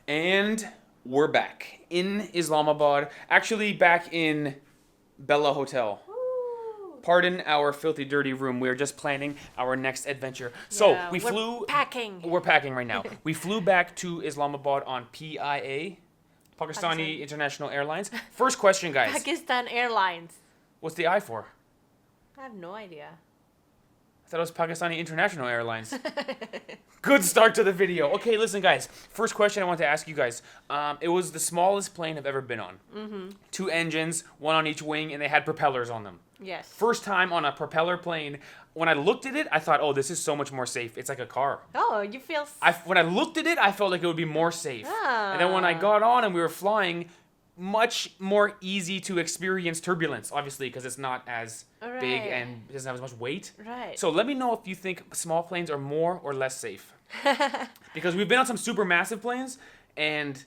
And we're back in Islamabad. Actually, back in Bella Hotel. Woo. Pardon our filthy, dirty room. We're just planning our next adventure. So Yeah, we flew. packing. We're packing right now. We flew back to Islamabad on PIA, Pakistani International Airlines. First question, guys. Pakistan Airlines. What's the I for? I have no idea. I thought it was Pakistani International Airlines. Good start to the video. Okay, listen, guys. First question I want to ask you guys. It was the smallest plane I've ever been on. Mm-hmm. 2 engines, 1 on each wing, and they had propellers on them. Yes. First time on a propeller plane. When I looked at it, I thought, oh, this is so much more safe. It's like a car. Oh, you feel... When I looked at it, I felt like it would be more safe. Ah. And then when I got on and we were flying, much more easy to experience turbulence, obviously, because it's not as big and it doesn't have as much weight. Right. So let me know if you think small planes are more or less safe. Because we've been on some super massive planes, and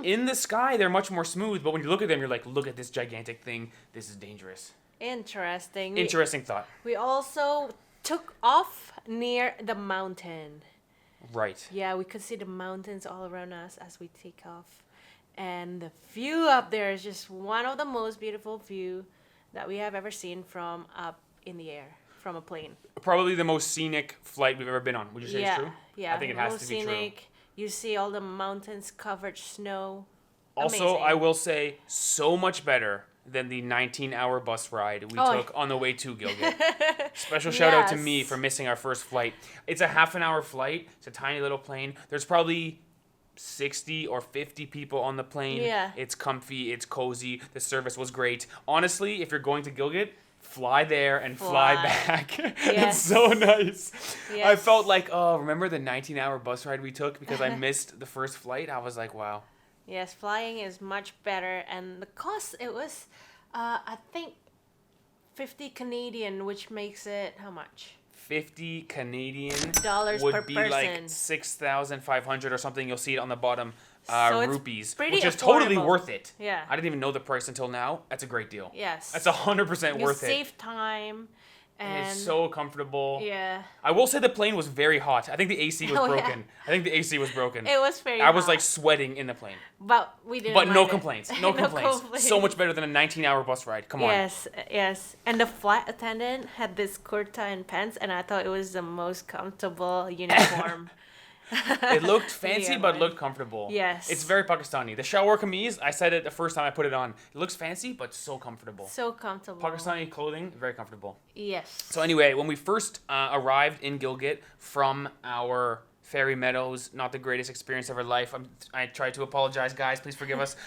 in the sky, they're much more smooth, but when you look at them, you're like, look at this gigantic thing. This is dangerous. Interesting. Interesting thought. We also took off near the mountain. Right. Yeah, we could see the mountains all around us as we take off. And the view up there is just one of the most beautiful view that we have ever seen from up in the air, from a plane. Probably the most scenic flight we've ever been on. Would you say it's true? Yeah. I think it has to be true. You see all the mountains covered snow. Also, Amazing. I will say, so much better than the 19-hour bus ride we took on the way to Gilgit. Special shout out to me for missing our first flight. It's a half an hour flight. It's a tiny little plane. There's probably 60 or 50 people on the plane. Yeah. It's comfy. It's cozy. The service was great. Honestly, if you're going to Gilgit, fly there and fly back. It's so nice. Yes. I felt like, oh, remember the 19-hour bus ride we took because I missed the first flight? I was like, wow. Yes, flying is much better. And the cost, it was, I think, 50 Canadian, which makes it how much? 50 Canadian dollars would per be person. like 6,500 or something. You'll see it on the bottom. So it's Rupees, pretty which is totally affordable. worth it. Yeah. I didn't even know the price until now. That's a great deal. Yes. That's 100% You worth it. save time. And it's so comfortable. Yeah. I will say the plane was very hot. I think the AC was broken. Yeah. I think the AC was broken. It was very I was hot. like sweating in the plane. But we didn't But no mind it. complaints. No complaints. So much better than a 19-hour bus ride. Come on. Yes. And the flight attendant had this kurta and pants, and I thought it was the most comfortable uniform. It looked fancy, Yeah, but man. looked comfortable. Yes. It's very Pakistani. The shalwar kameez, I said it the first time I put it on. It looks fancy, but so comfortable. So comfortable. Pakistani clothing, very comfortable. Yes. So anyway, when we first arrived in Gilgit from our Fairy Meadows, not the greatest experience of our life. I tried to apologize, guys. Please forgive us.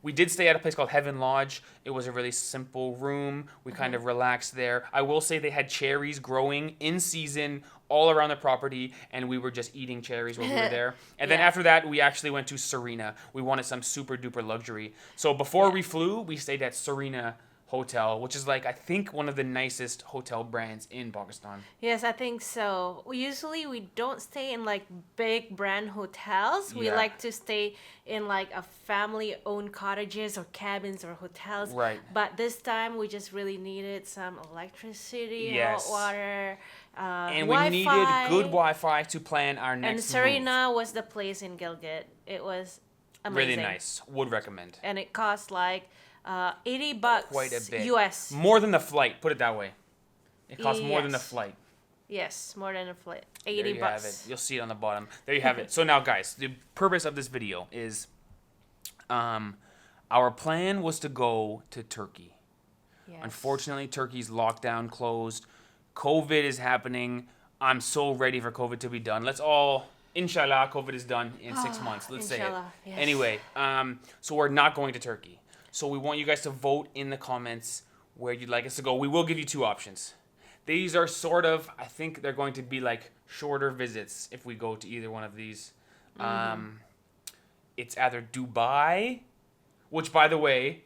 We did stay at a place called Heaven Lodge. It was a really simple room. We kind of relaxed there. I will say they had cherries growing in season all around the property, and we were just eating cherries while we were there. And then after that, we actually went to Serena. We wanted some super duper luxury. So before we flew, we stayed at Serena Hotel, which is like, I think, one of the nicest hotel brands in Pakistan. Yes, I think so. Usually we don't stay in like big brand hotels. We Yeah. like to stay in like a family-owned cottages or cabins or hotels. Right. But this time we just really needed some electricity, Yes. hot water, And we Wi-Fi. needed good Wi-Fi to plan our And next Serena was the place in Gilgit. It was move. amazing. Really nice. Would recommend. And it cost like $80 Quite a bit. US. More than the flight, put it that way. It costs more than the Yes. flight. Yes, more than a flight. There $80 you have it. You'll see it on the bottom. There you have it. So now, guys, the purpose of this video is our plan was to go to Turkey. Yes. Unfortunately, Turkey's lockdown closed. COVID is happening. I'm so ready for COVID to be done. Let's all, inshallah, COVID is done in 6 months. Let's say it. Inshallah, yes. Anyway, so we're not going to Turkey. So we want you guys to vote in the comments where you'd like us to go. We will give you 2 options. These are sort of, I think they're going to be like shorter visits if we go to either one of these. It's either Dubai, which, by the way,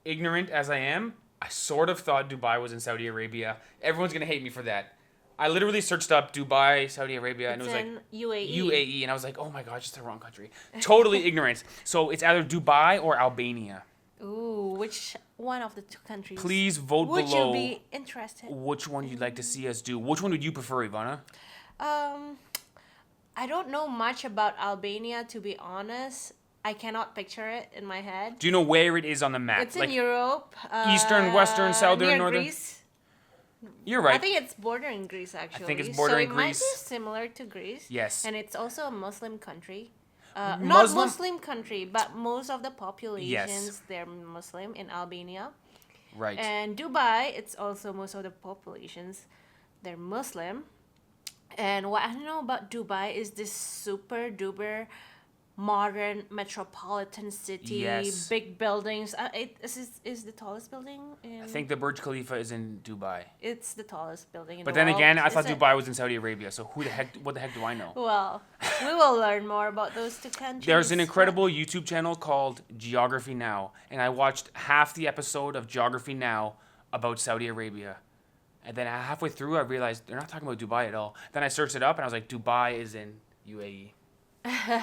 ignorant as I am, I sort of thought Dubai was in Saudi Arabia. Everyone's going to hate me for that. I literally searched up Dubai, Saudi Arabia, and it was like UAE. UAE, and I was like, oh my god, just the wrong country. Totally ignorant. So it's either Dubai or Albania. Ooh, which one of the 2 countries? Please vote would below you be interested? which one you'd like to see us do. Which one would you prefer, Ivana? I don't know much about Albania, to be honest. I cannot picture it in my head. Do you know where it is on the map? It's in Europe. Eastern, western, southern, near northern? Greece. You're right. I think it's bordering Greece, actually. I think it's bordering so Greece. It might be similar to Greece. Yes. And it's also a Muslim country. Not Muslim- Muslim country, but most of the populations, Yes. they're Muslim in Albania. Right. And Dubai, it's also most of the populations, they're Muslim. And what I know about Dubai is this super duper modern metropolitan city, Yes. big buildings. It is the tallest building in. I think the Burj Khalifa is in Dubai. It's the tallest building in But the then world. again, I Is thought it? Dubai was in Saudi Arabia. So what the heck do I know? Well, we will learn more about those two countries. There's an incredible YouTube channel called Geography Now, and I watched half the episode of Geography Now about Saudi Arabia. And then halfway through, I realized they're not talking about Dubai at all. Then I searched it up, and I was like, Dubai is in UAE.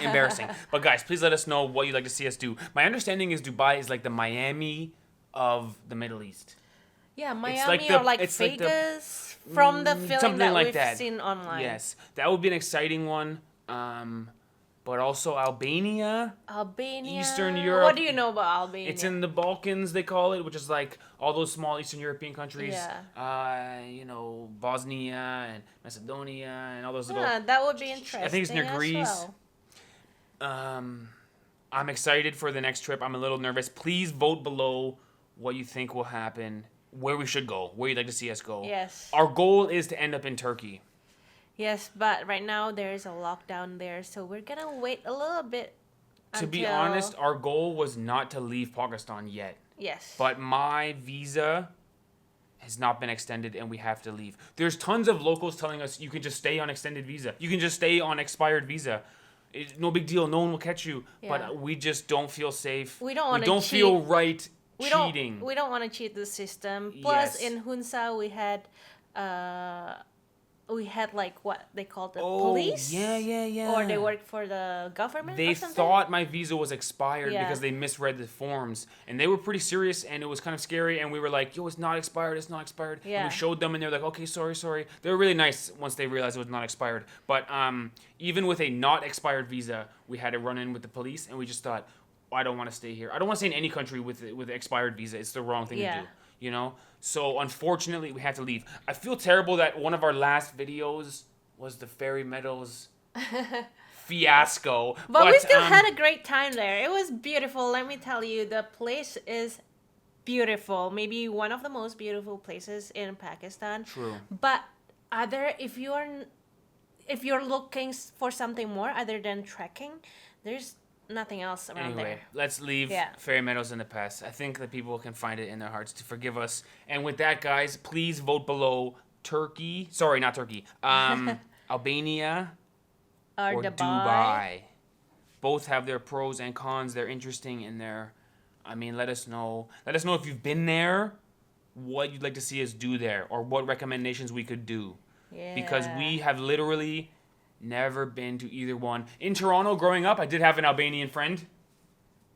Embarrassing. But guys, please let us know what you'd like to see us do. My understanding is Dubai is like the Miami of the Middle East. Yeah, Miami like the- or like it's like the- Vegas from the film something that like we've that. seen online. Yes, that would be an exciting one. But also Albania. Albania. Eastern Europe. What do you know about Albania? It's in the Balkans, they call it, which is like all those small Eastern European countries. Yeah. Bosnia and Macedonia and all those little. Yeah, that would be interesting. I think it's near as Greece. well. I'm excited for the next trip. I'm a little nervous. Please vote below what you think will happen, where we should go, where you'd like to see us go. Yes. Our goal is to end up in Turkey. Yes, but right now there is a lockdown there, so we're gonna wait a little bit. To be honest, our goal was not to leave Pakistan yet. Yes. But my visa has not been extended and we have to leave. There's tons of locals telling us you can just stay on extended visa. You can just stay on expired visa. It's no big deal. No one will catch you. Yeah. But we just don't feel safe. We don't wanna We don't cheat. feel right we cheating. We don't want to cheat the system. Plus, Yes. in Hunza we had like what they called the police. Yeah. Or they work for the government. They or something? thought my visa was expired Yeah. because they misread the forms. And they were pretty serious and it was kind of scary. And we were like, yo, it's not expired. It's not expired. Yeah. And we showed them and they were like, okay, sorry. They were really nice once they realized it was not expired. But even with a not expired visa, we had to run in with the police. And we just thought, I don't want to stay here. I don't want to stay in any country with expired visa. It's the wrong thing to do. You know? So unfortunately, we had to leave. I feel terrible that one of our last videos was the Fairy Meadows fiasco. But we still had a great time there. It was beautiful. Let me tell you, the place is beautiful. Maybe one of the most beautiful places in Pakistan. True. But if you're looking for something more other than trekking, there's nothing else around Anyway, there. let's leave Yeah. Fairy Meadows in the past. I think that people can find it in their hearts to forgive us. And with that, guys, please vote below Turkey. Sorry, not Turkey. Albania or Dubai. Both have their pros and cons. They're interesting and let us know. Let us know if you've been there, what you'd like to see us do there, or what recommendations we could do. Yeah. Because we have literally never been to either one. In Toronto, growing up, I did have an Albanian friend.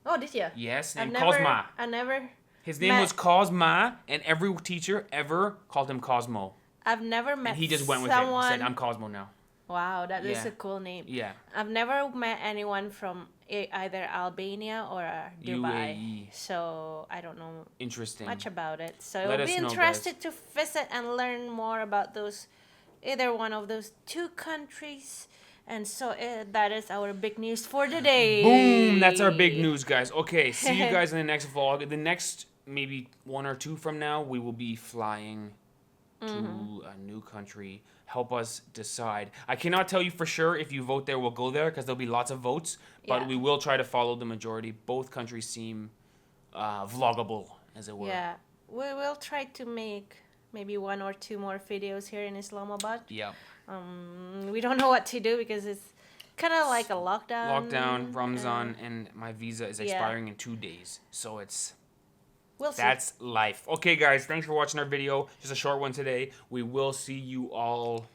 Oh, did you? Yes, I named never. Cosma. I never. His name was Cosma, and every teacher ever called him Cosmo. I've never met. And he just went with someone. it. He said, I'm Cosmo now. Wow, that is Yeah. a cool name. Yeah. I've never met anyone from either Albania or Dubai, UAE. so I don't know Interesting. much about it. So Let I'll us be know, interested to visit and learn more about either one of those two countries. And so that is our big news for today. Boom! That's our big news, guys. Okay, see you guys in the next vlog. The next, maybe 1 or 2 from now, we will be flying to a new country. Help us decide. I cannot tell you for sure if you vote there, we'll go there, because there'll be lots of votes. But Yeah. we will try to follow the majority. Both countries seem vloggable, as it were. Yeah, we will try to make maybe 1 or 2 more videos here in Islamabad. Yeah. We don't know what to do because it's kind of like a lockdown. Lockdown, Ramzan, and my visa is expiring in 2 days. So We'll see. that's life. Okay, guys, thanks for watching our video. Just a short one today. We will see you all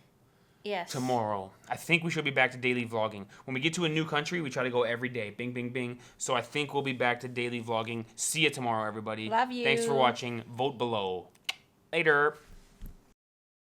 Yes. tomorrow. I think we should be back to daily vlogging. When we get to a new country, we try to go every day. Bing, bing, bing. So I think we'll be back to daily vlogging. See you tomorrow, everybody. Love you. Thanks for watching. Vote below. Later.